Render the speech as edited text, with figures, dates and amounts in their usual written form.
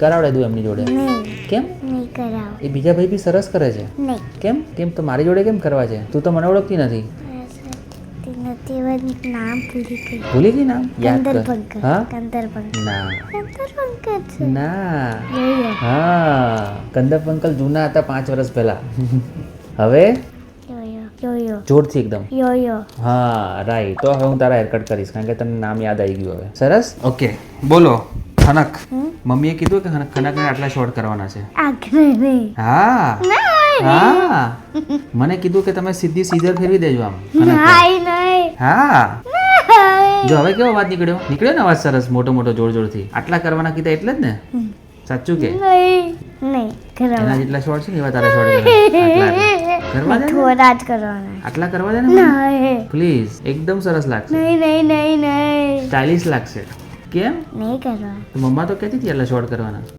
કરાવડે દઉં એમની જોડે? નહીં કેમ? નહીં કરાવ. એ બીજા ભાઈ બી સરસ કરે છે. નહીં કેમ કેમ તો મારી જોડે કેમ કરવા છે? તું તો મને ઓળખતી નથી. તે નથી એવા નામ ભૂલી ગઈ. ભૂલી ગઈ નામ? યાદ કંદર કર. પંકજ. હા કંદર પંકજ. ના કંદર પંકજ છે. ના યોયો હા કંદપ અંકલ જૂના હતા 5 વર્ષ પહેલા. હવે યોયો યોયો જોરથી એકદમ. યોયો. હા રાઈટ. તો હવે હું તારા હેરકટ કરીશ કારણ કે તને નામ યાદ આવી ગયું હવે. સરસ. ઓકે બોલો. ખનક. મમ્મીએ કીધું કે ખનકને આટલા શોર્ટ કરવાના છે. આગ્રહ નહીં. હા હા મને કીધું કે તમે સીધી સીઝર ફેરવી દેજો આમ ખનક પર. નહીં હા નહીં. જો હવે કેવો અવાજ નીકળ્યો ને અવાજ સરસ મોટો મોટો જોર જોરથી. આટલા કરવાના કીધા એટલે જ ને? સાચું કે? નહીં નહીં એના કરવા. જેટલા શોર્ટ છે ને એવા તારા શોર્ટ કરવા દે ને. થોડા જ કરવાના. આટલા કરવા દે ને નહીં પ્લીઝ. એકદમ સરસ લાગશે. નહીં નહીં નહીં નહીં સ્ટાઇલિશ લાગશે. કેમ? નહીં કરવા. તો મમ્મા તો કહેતી હતી આટલા શોર્ટ કરવાના.